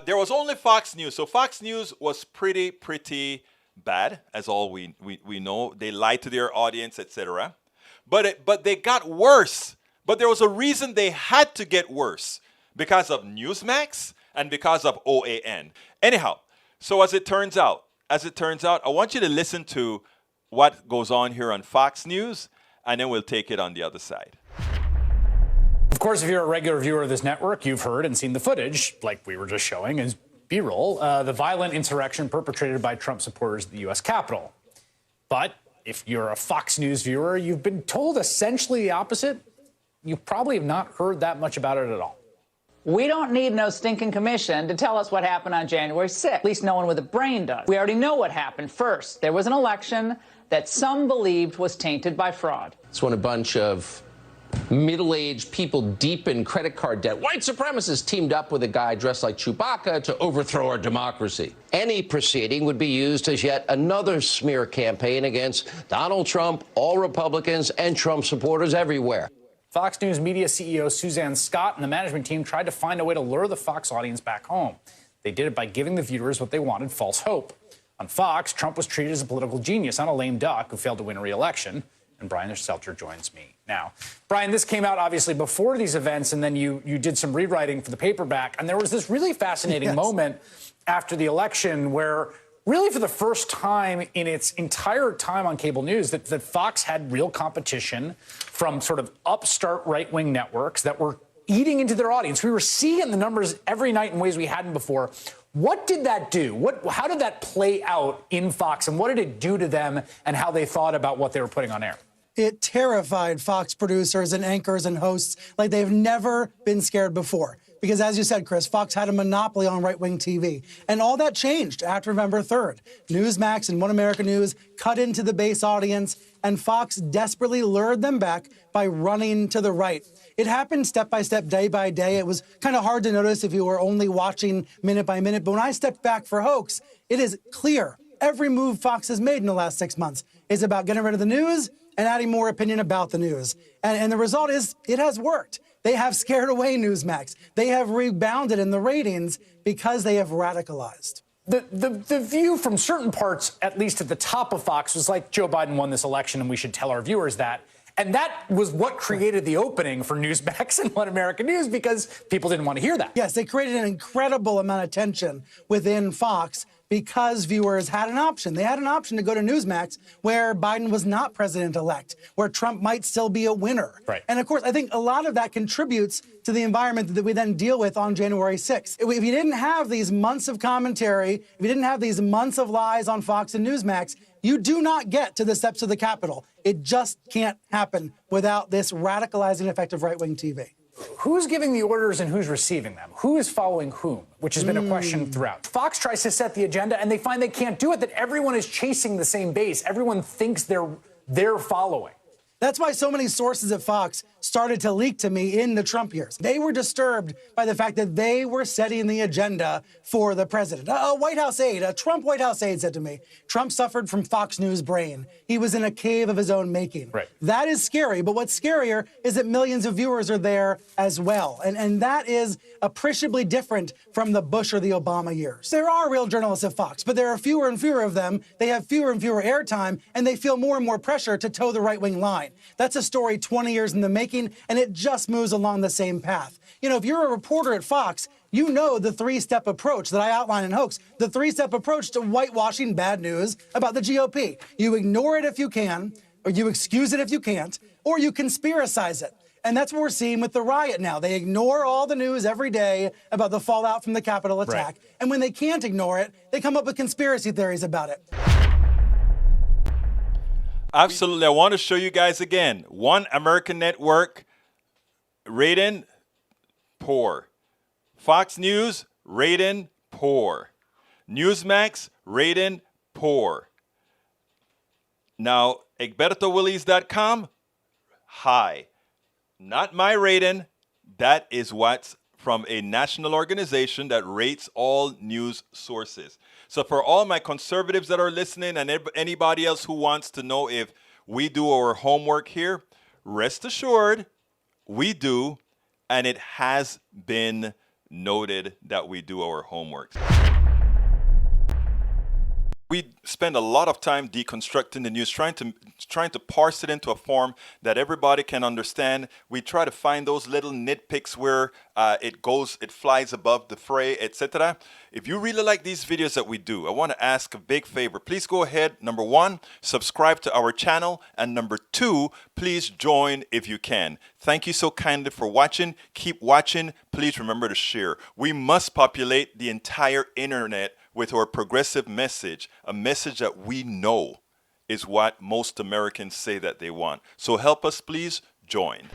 there was only Fox News. So Fox News was pretty bad, as all we know. They lied to their audience, etc. But they got worse. But there was a reason they had to get worse, because of Newsmax and because of OAN. Anyhow, so as it turns out, I want you to listen to what goes on here on Fox News, and then we'll take it on the other side. Of course, if you're a regular viewer of this network, you've heard and seen the footage, like we were just showing as B-roll, the violent insurrection perpetrated by Trump supporters at the U.S. Capitol. But if you're a Fox News viewer, you've been told essentially the opposite. You probably have not heard that much about it at all. We don't need no stinking commission to tell us what happened on January 6th. At least no one with a brain does. We already know what happened. First, there was an election that some believed was tainted by fraud. It's when a bunch of middle-aged people deep in credit card debt, white supremacists, teamed up with a guy dressed like Chewbacca to overthrow our democracy. Any proceeding would be used as yet another smear campaign against Donald Trump, all Republicans, and Trump supporters everywhere. Fox News Media CEO Suzanne Scott and the management team tried to find a way to lure the Fox audience back home. They did it by giving the viewers what they wanted, false hope. On Fox, Trump was treated as a political genius, not a lame duck who failed to win a re-election. And Brian Seltzer joins me now. Brian, this came out obviously before these events, and then you did some rewriting for the paperback. And there was this really fascinating moment after the election where really for the first time in its entire time on cable news that Fox had real competition from sort of upstart right-wing networks that were eating into their audience. We were seeing the numbers every night in ways we hadn't before. What did that do? How did that play out in Fox, and what did it do to them and how they thought about what they were putting on air? It terrified Fox producers and anchors and hosts like they've never been scared before. Because as you said, Chris, Fox had a monopoly on right-wing TV. And all that changed after November 3rd. Newsmax and One American News cut into the base audience, and Fox desperately lured them back by running to the right. It happened step by step, day by day. It was kind of hard to notice if you were only watching minute by minute. But when I stepped back for hoax, it is clear every move Fox has made in the last 6 months is about getting rid of the news and adding more opinion about the news. And the result is it has worked. They have scared away Newsmax. They have rebounded in the ratings because they have radicalized. The view from certain parts, at least at the top of Fox, was like Joe Biden won this election and we should tell our viewers that. And that was what created the opening for Newsmax and One American News because people didn't want to hear that. Yes, they created an incredible amount of tension within Fox because viewers had an option. They had an option to go to Newsmax where Biden was not president-elect, where Trump might still be a winner. Right. And of course, I think a lot of that contributes to the environment that we then deal with on January 6th. If you didn't have these months of commentary, if you didn't have these months of lies on Fox and Newsmax, you do not get to the steps of the Capitol. It just can't happen without this radicalizing effect of right-wing TV. Who's giving the orders and who's receiving them? Who is following whom? Which has been a question throughout. Fox tries to set the agenda and they find they can't do it, that everyone is chasing the same base. Everyone thinks they're following. That's why so many sources at Fox started to leak to me in the Trump years. They were disturbed by the fact that they were setting the agenda for the president. A White House aide, a Trump White House aide said to me, Trump suffered from Fox News brain. He was in a cave of his own making. Right. That is scary, but what's scarier is that millions of viewers are there as well. And that is appreciably different from the Bush or the Obama years. There are real journalists at Fox, but there are fewer and fewer of them. They have fewer and fewer airtime, and they feel more and more pressure to toe the right-wing line. That's a story 20 years in the making, and it just moves along the same path. You know, if you're a reporter at Fox, you know the three-step approach that I outline in Hoax, the three-step approach to whitewashing bad news about the GOP. You ignore it if you can, or you excuse it if you can't, or you conspiracize it. And that's what we're seeing with the riot now. They ignore all the news every day about the fallout from the Capitol attack. Right. And when they can't ignore it, they come up with conspiracy theories about it. Absolutely. I want to show you guys again. One American Network, rating, poor. Fox News, rating, poor. Newsmax, rating, poor. Now, egbertowillies.com, high. Not my rating. That is what's from a national organization that rates all news sources. So for all my conservatives that are listening and anybody else who wants to know if we do our homework here, rest assured we do, and it has been noted that we do our homework. We spend a lot of time deconstructing the news, trying to parse it into a form that everybody can understand. We try to find those little nitpicks where it flies above the fray, etc. If you really like these videos that we do, I want to ask a big favor. Please go ahead, number one, subscribe to our channel, and number two, please join if you can. Thank you so kindly for watching. Keep watching. Please remember to share. We must populate the entire internet with our progressive message, a message that we know is what most Americans say that they want. So help us, please join.